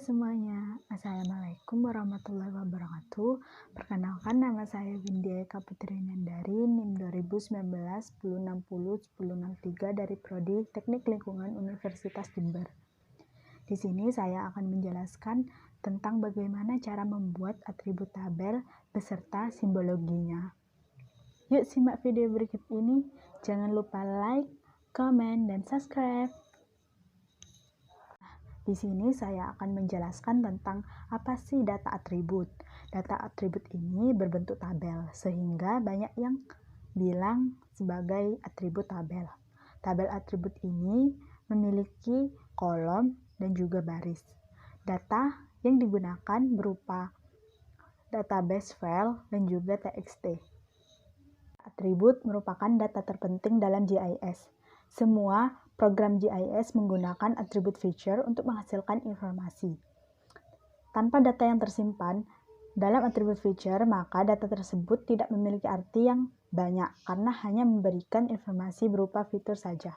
semuanya, Assalamualaikum warahmatullahi wabarakatuh. Perkenalkan, nama saya Windy Eka Putri Nandari, NIM 2019 1060 1063 dari Prodi Teknik Lingkungan Universitas Jember. Di sini saya akan menjelaskan tentang bagaimana cara membuat atribut tabel beserta simbologinya. Yuk simak video berikut ini. Jangan lupa like, komen, dan subscribe. Di sini saya akan menjelaskan tentang apa sih data atribut. Data atribut ini berbentuk tabel, sehingga banyak yang bilang sebagai atribut tabel. Tabel atribut ini memiliki kolom dan juga baris. Data yang digunakan berupa database file dan juga TXT. Atribut merupakan data terpenting dalam GIS. Semua program GIS menggunakan atribut feature untuk menghasilkan informasi. Tanpa data yang tersimpan dalam atribut feature, maka data tersebut tidak memiliki arti yang banyak karena hanya memberikan informasi berupa fitur saja.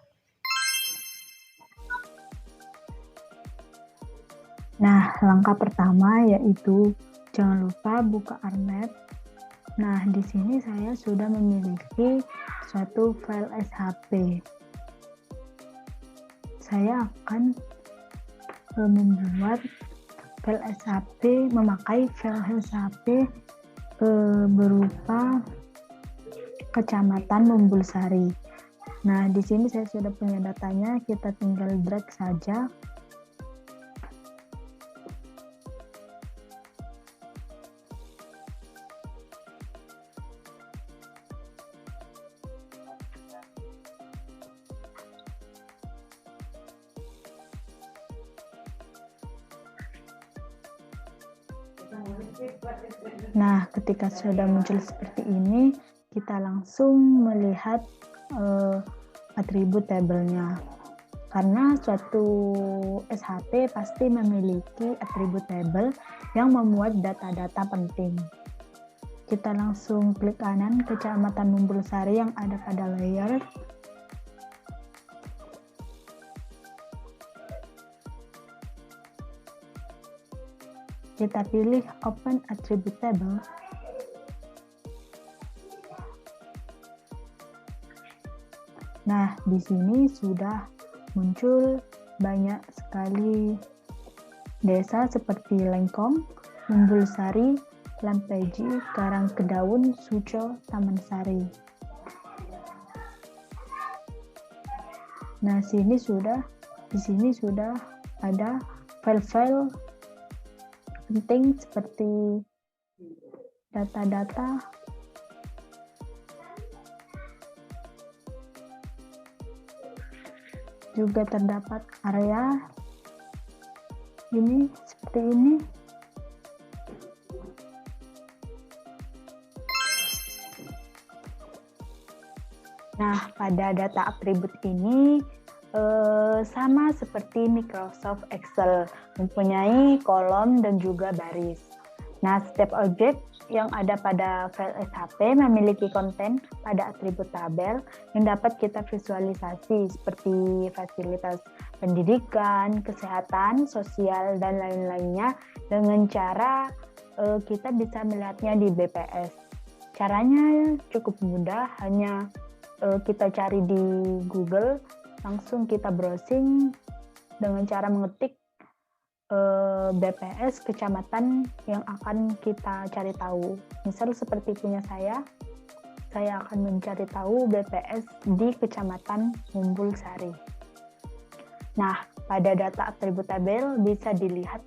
Nah, langkah pertama yaitu jangan lupa buka ARMAP. Nah, di sini saya sudah memiliki suatu file SHP. Saya akan membuat file SHP, memakai file SHP berupa Kecamatan Mumbulsari. Nah, di sini saya sudah punya datanya, kita tinggal drag saja. Nah, ketika sudah muncul seperti ini, kita langsung melihat atribut tabelnya. Karena suatu SHP pasti memiliki atribut tabel yang memuat data-data penting. Kita langsung klik kanan Kecamatan Mumbulsari yang ada pada layer. Kita pilih Open Attribute Table. Nah, di sini sudah muncul banyak sekali desa seperti Lengkong, Mumbulsari, Lampeji, Karangkedaun, Suco, Taman Sari. Nah, di sini sudah ada file-file penting seperti data-data, juga terdapat area ini seperti ini. Nah, pada data atribut ini sama seperti Microsoft Excel, mempunyai kolom dan juga baris. Nah, setiap objek yang ada pada file SHP memiliki konten pada atribut tabel yang dapat kita visualisasi seperti fasilitas pendidikan, kesehatan, sosial, dan lain-lainnya dengan cara kita bisa melihatnya di BPS. Caranya cukup mudah, hanya kita cari di Google, langsung kita browsing dengan cara mengetik BPS kecamatan yang akan kita cari tahu. Misal seperti punya saya akan mencari tahu BPS di Kecamatan Mumbulsari. Nah, pada data atribut tabel bisa dilihat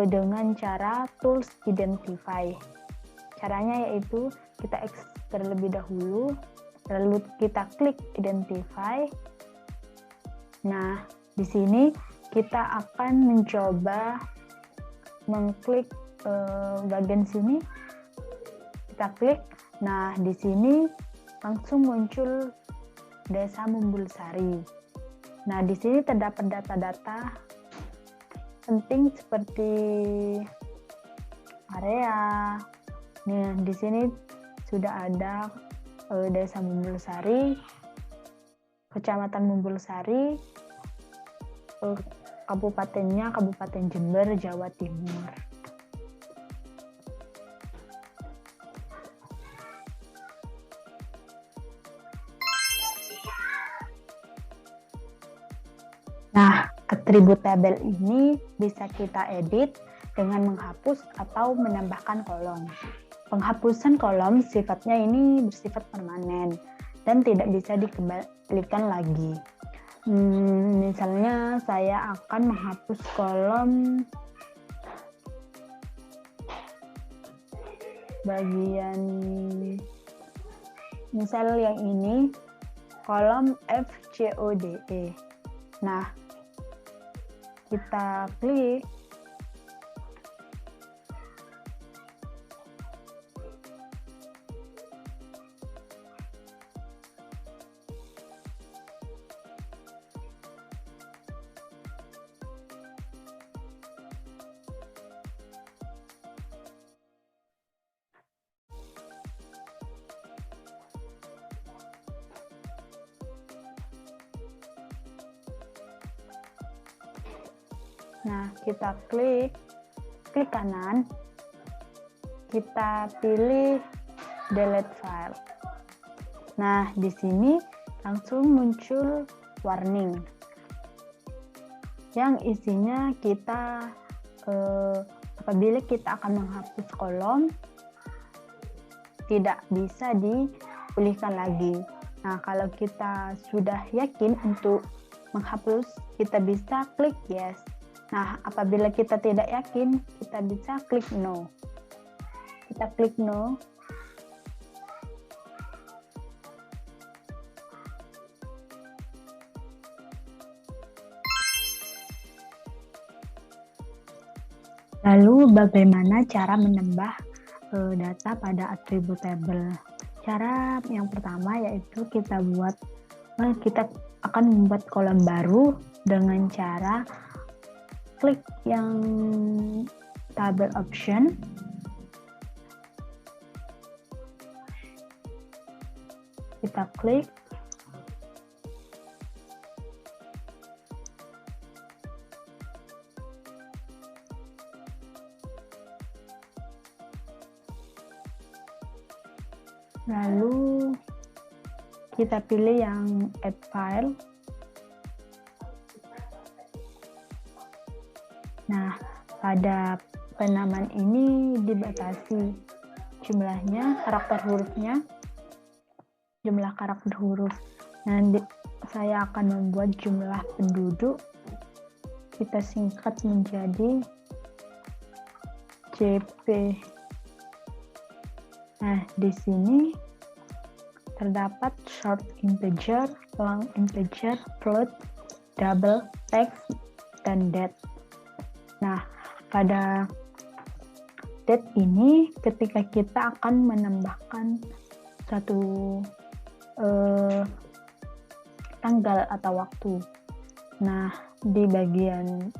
dengan cara tools identify. Caranya yaitu kita ekstrak terlebih dahulu, lalu kita klik identify. Nah, di sini kita akan mencoba mengklik bagian sini. Kita klik. Nah, di sini langsung muncul Desa Mumbulsari. Nah, di sini terdapat data-data penting seperti area. Nah, di sini sudah ada Desa Mumbulsari, Kecamatan Mumbulsari, kabupatennya Kabupaten Jember, Jawa Timur. Nah, atribut tabel ini bisa kita edit dengan menghapus atau menambahkan kolom. Penghapusan kolom sifatnya ini bersifat permanen dan tidak bisa dikembalikan lagi. Misalnya saya akan menghapus kolom bagian misal yang ini, kolom FCODE. Nah, kita klik. Nah, kita klik kanan, kita pilih delete file. Nah, di sini langsung muncul warning yang isinya kita apabila kita akan menghapus kolom tidak bisa dipulihkan lagi. Nah, kalau kita sudah yakin untuk menghapus, kita bisa klik yes. Nah, apabila kita tidak yakin, kita bisa klik no. Kita klik no. Lalu bagaimana cara menambah data pada atribut tabel? Cara yang pertama yaitu kita akan membuat kolom baru dengan cara klik yang tabel option, kita klik, lalu kita pilih yang add file. Nah, pada penamaan ini dibatasi jumlahnya, karakter hurufnya, jumlah karakter huruf. Nanti saya akan membuat jumlah penduduk, kita singkat menjadi JP. Nah, di sini terdapat short integer, long integer, float, double, text, dan date. Nah, pada date ini ketika kita akan menambahkan satu tanggal atau waktu. Nah, di bagian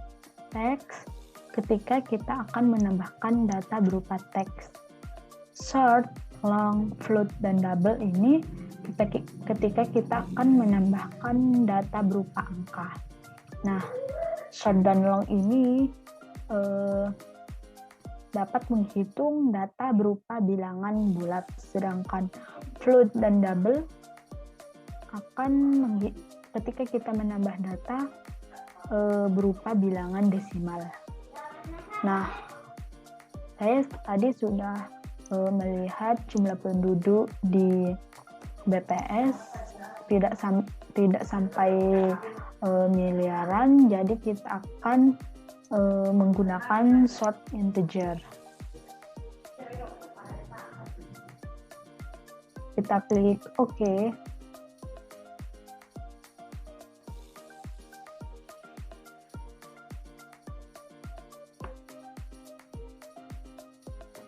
teks, ketika kita akan menambahkan data berupa teks. Short, long, float, dan double ini ketika kita akan menambahkan data berupa angka. Nah, short dan long ini dapat menghitung data berupa bilangan bulat, sedangkan float dan double akan ketika kita menambah data berupa bilangan desimal. Nah, saya tadi sudah melihat jumlah penduduk di BPS tidak sampai miliaran, jadi kita akan menggunakan short integer. Kita klik OK.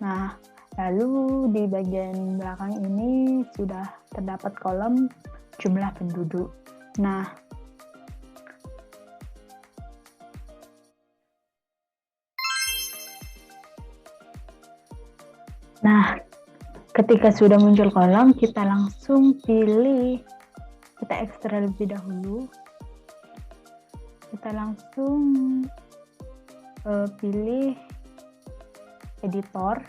Nah, lalu di bagian belakang ini sudah terdapat kolom jumlah penduduk. Nah, ketika sudah muncul kolom, kita langsung pilih, kita ekstrak lebih dahulu. Kita langsung pilih editor.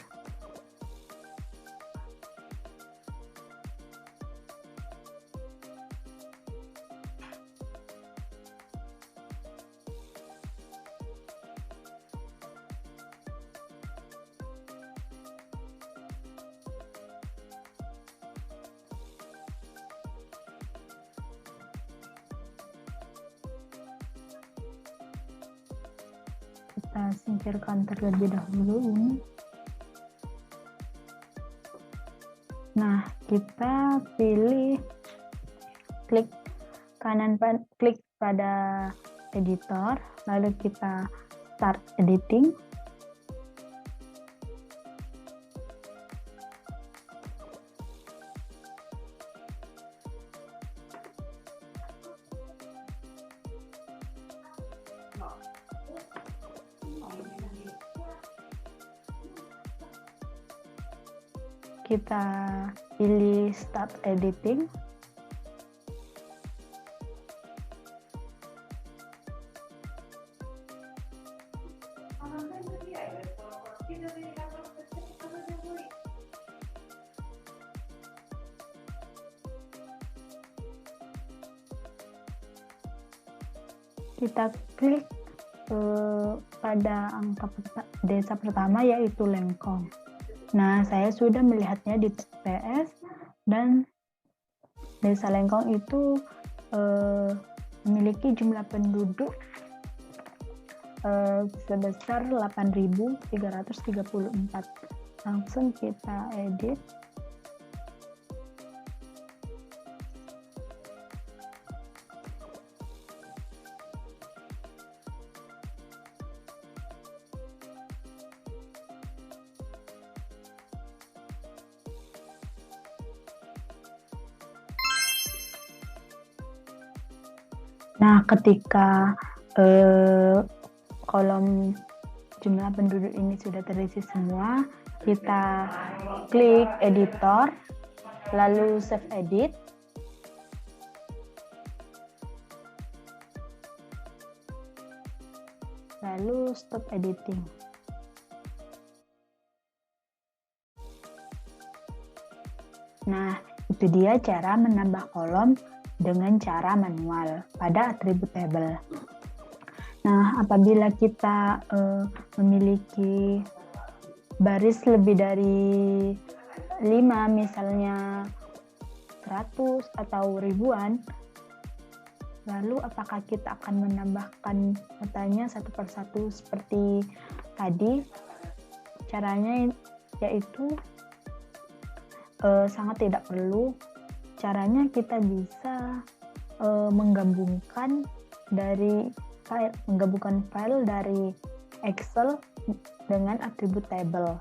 Kita singkirkan terlebih dahulu ini. Nah, kita pilih klik pada editor, lalu kita start editing. Kita pilih start editing. Kita klik pada angka desa pertama, yaitu Lengkong. Nah, saya sudah melihatnya di TPS, dan Desa Lengkong itu memiliki jumlah penduduk sebesar 8.334. Langsung kita edit. Nah, ketika kolom jumlah penduduk ini sudah terisi semua, kita klik editor, lalu save edit. Lalu stop editing. Nah, itu dia cara menambah kolom dengan cara manual pada atribut table. Nah, apabila kita memiliki baris lebih dari 5, misalnya 100 atau ribuan, lalu apakah kita akan menambahkan datanya satu persatu seperti tadi? Caranya yaitu sangat tidak perlu. Caranya kita bisa menggabungkan file dari Excel dengan atribut table.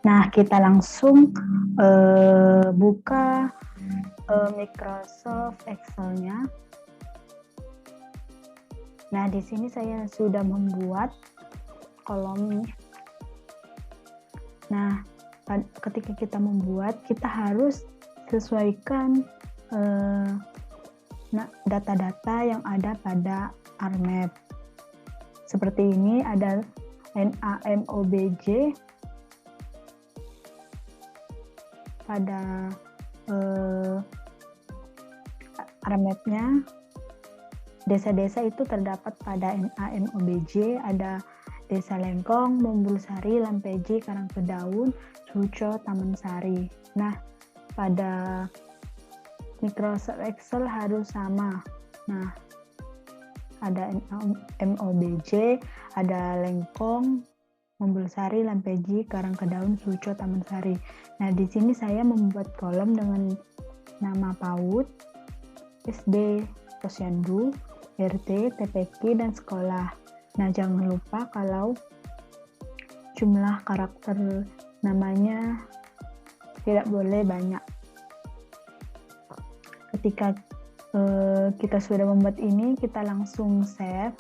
Nah, kita langsung buka Microsoft Excel-nya. Nah, di sini saya sudah membuat kolom. Nah, ketika kita membuat, kita harus sesuaikan data-data yang ada pada RMap. Seperti ini ada NAMOBJ pada RMap-nya. Desa-desa itu terdapat pada NAMOBJ, ada Desa Lengkong, Mumbulsari, Lampeji, Karangkedaun, Suco, Taman Sari. Nah, pada Microsoft Excel harus sama. Nah, ada NAMOBJ, ada Lengkong, Mumbulsari, Lampeji, Karangkedaun, Suco, Taman Sari. Nah, di sini saya membuat kolom dengan nama PAUD, SD, Posyandu, RT, TPQ, dan sekolah. Nah, jangan lupa kalau jumlah karakter namanya tidak boleh banyak. Ketika kita sudah membuat ini, kita langsung save.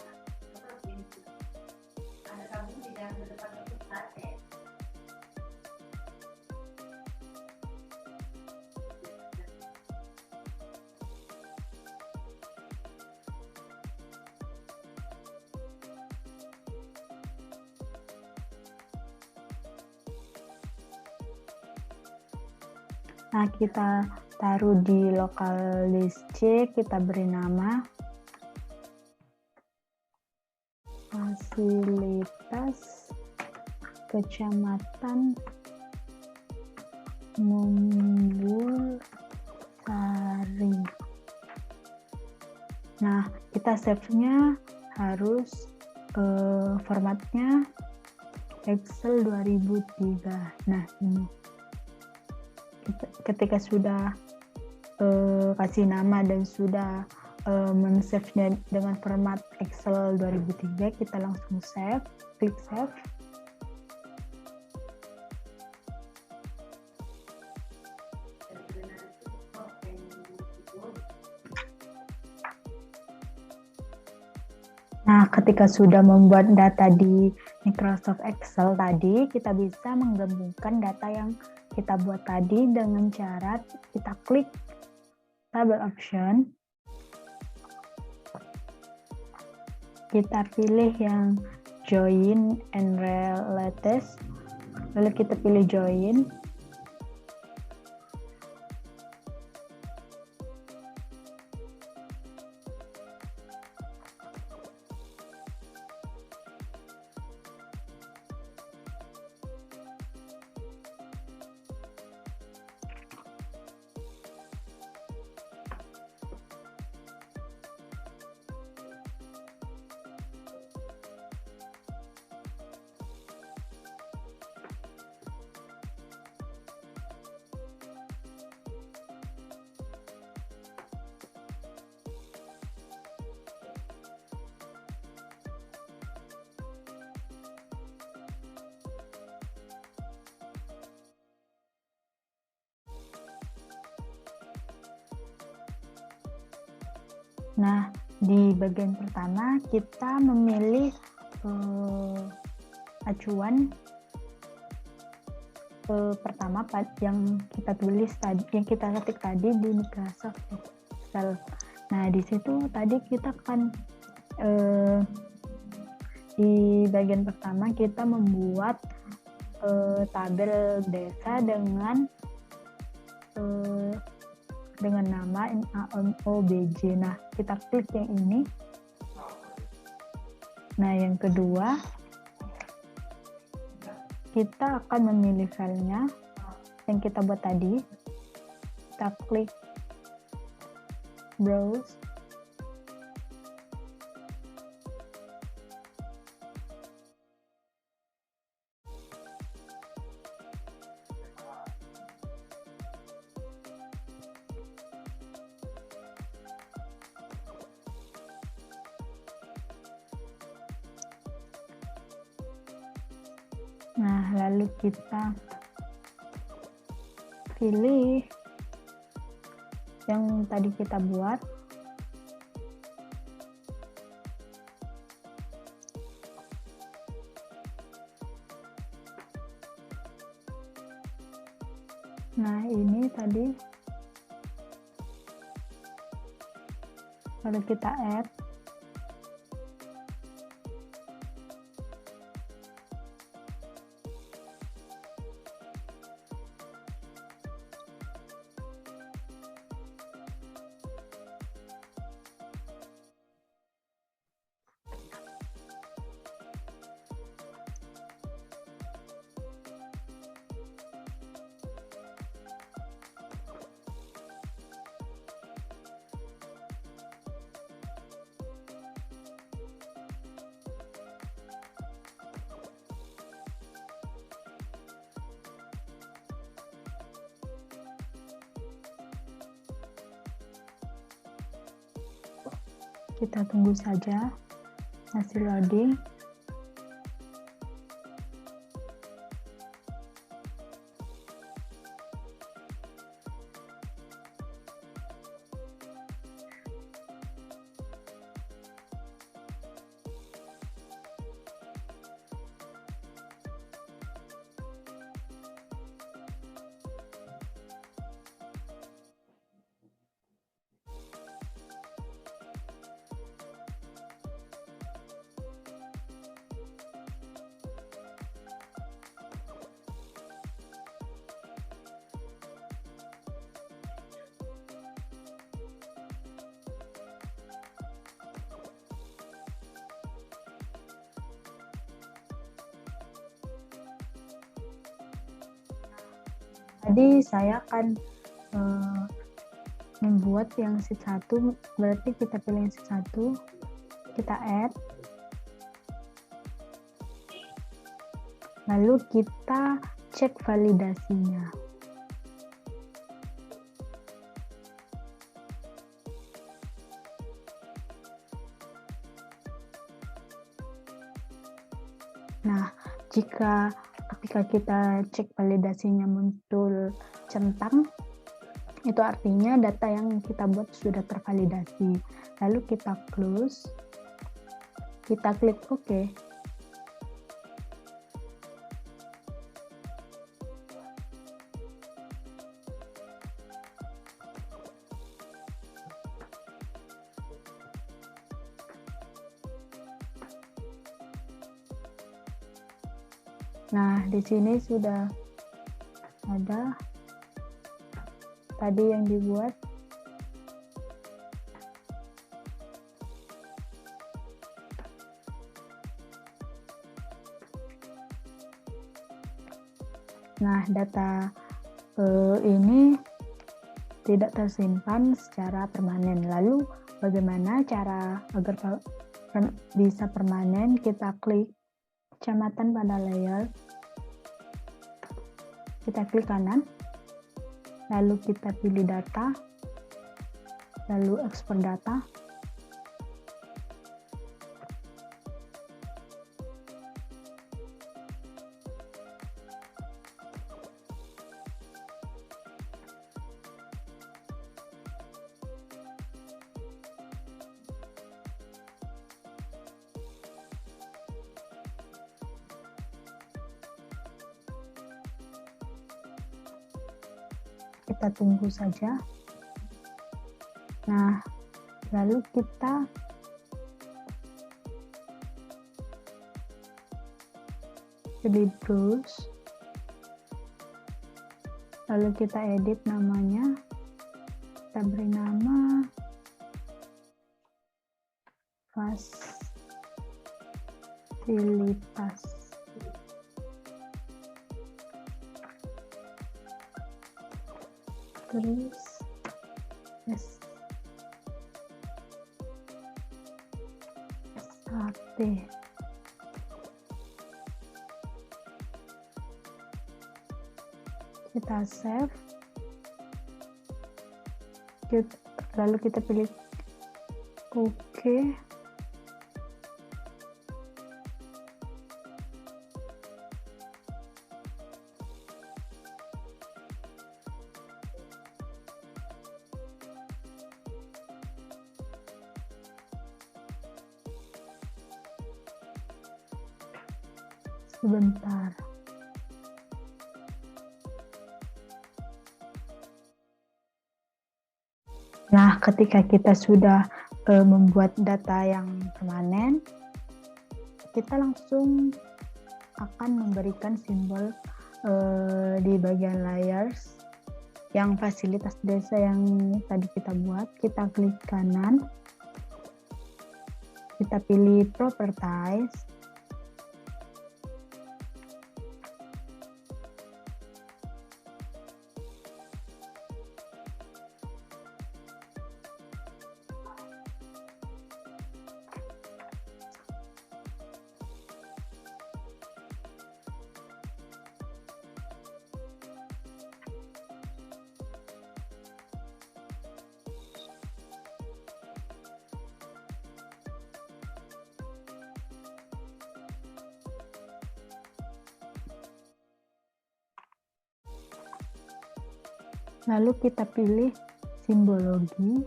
Nah, kita taruh di local list C, kita beri nama Fasilitas Kecamatan Mumbul Sari. Nah, kita save-nya harus formatnya Excel 2003. Nah, ini ketika sudah kasih nama dan sudah men-save-nya dengan format Excel 2003, kita langsung save, klik save. Nah, ketika sudah membuat data di Microsoft Excel tadi, kita bisa menggabungkan data yang kita buat tadi dengan cara kita klik table option. Kita pilih yang join and related, lalu kita pilih join. Nah, di bagian pertama kita memilih acuan pertama yang kita tulis tadi, yang kita ketik tadi di Microsoft Excel. Nah, di situ tadi kita akan di bagian pertama kita membuat tabel desa dengan nama NAMOBJ. Nah, kita klik yang ini. Nah, yang kedua, kita akan memilih filenya yang kita buat tadi. Kita klik browse. Nah, lalu kita pilih yang tadi kita buat. Nah, ini tadi. Lalu kita add. Kita tunggu saja hasil loading. Jadi saya akan membuat yang sheet 1, berarti kita pilih yang sheet 1, kita add, lalu kita cek validasinya. Nah, jika ketika kita cek validasinya muncul centang, itu artinya data yang kita buat sudah tervalidasi. Lalu kita close, kita klik OK. Nah, di sini sudah ada tadi yang dibuat. Nah, data ini tidak tersimpan secara permanen. Lalu bagaimana cara agar bisa permanen? Kita klik kecamatan pada layer, kita klik kanan, lalu kita pilih data, lalu ekspor data. Kita tunggu saja. Nah, lalu kita pilih browse, lalu kita edit namanya, kita beri nama fasilitas. Terus SAT. Kita save, lalu kita pilih OK. Sebentar. Nah, ketika kita sudah membuat data yang permanen, kita langsung akan memberikan simbol di bagian layers yang fasilitas desa yang tadi kita buat. Kita klik kanan, kita pilih properties, lalu kita pilih simbologi,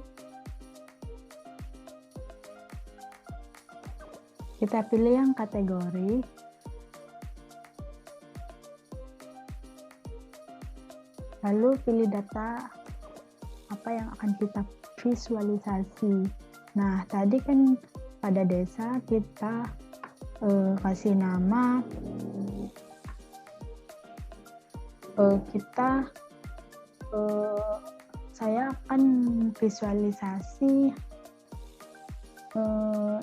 kita pilih yang kategori, lalu pilih data apa yang akan kita visualisasi. Nah, tadi kan pada desa kita kasih nama, saya akan visualisasi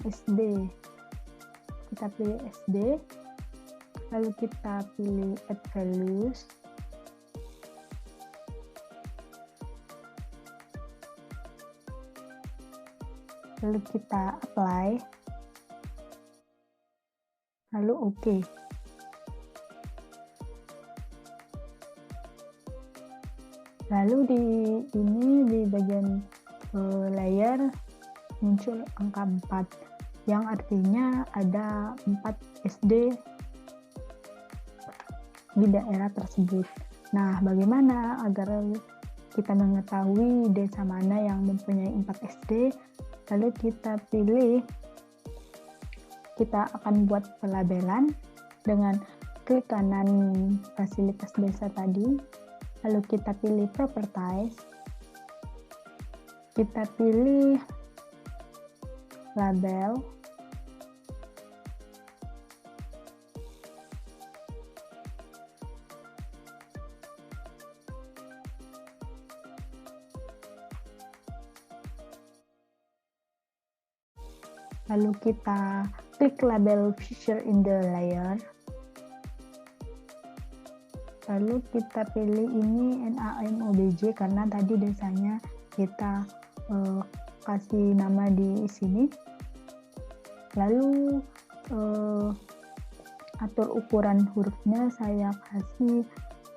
SD. Kita pilih SD, lalu kita pilih add values, lalu kita apply, lalu oke. Lalu di bagian layer muncul angka 4 yang artinya ada 4 SD di daerah tersebut. Nah, bagaimana agar kita mengetahui desa mana yang mempunyai 4 SD? Lalu kita akan buat pelabelan dengan klik kanan fasilitas desa tadi, lalu kita pilih properties, kita pilih label, lalu kita klik label feature in the layer, lalu kita pilih ini NAMOBJ karena tadi desanya kita kasih nama di sini, lalu atur ukuran hurufnya saya kasih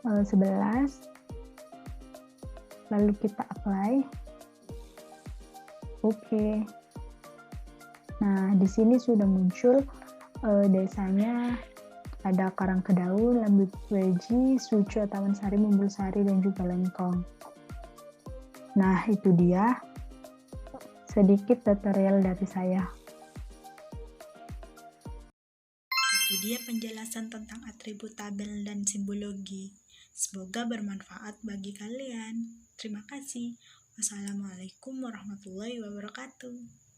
11, lalu kita apply, oke. Nah, di sini sudah muncul desanya, ada Karangkedaun, Lembut Weji, Suco, Taman Sari, Mumbul Sari, dan juga Lengkong. Nah, itu dia sedikit tutorial dari saya. Itu dia penjelasan tentang atribut tabel dan simbologi. Semoga bermanfaat bagi kalian. Terima kasih. Wassalamualaikum warahmatullahi wabarakatuh.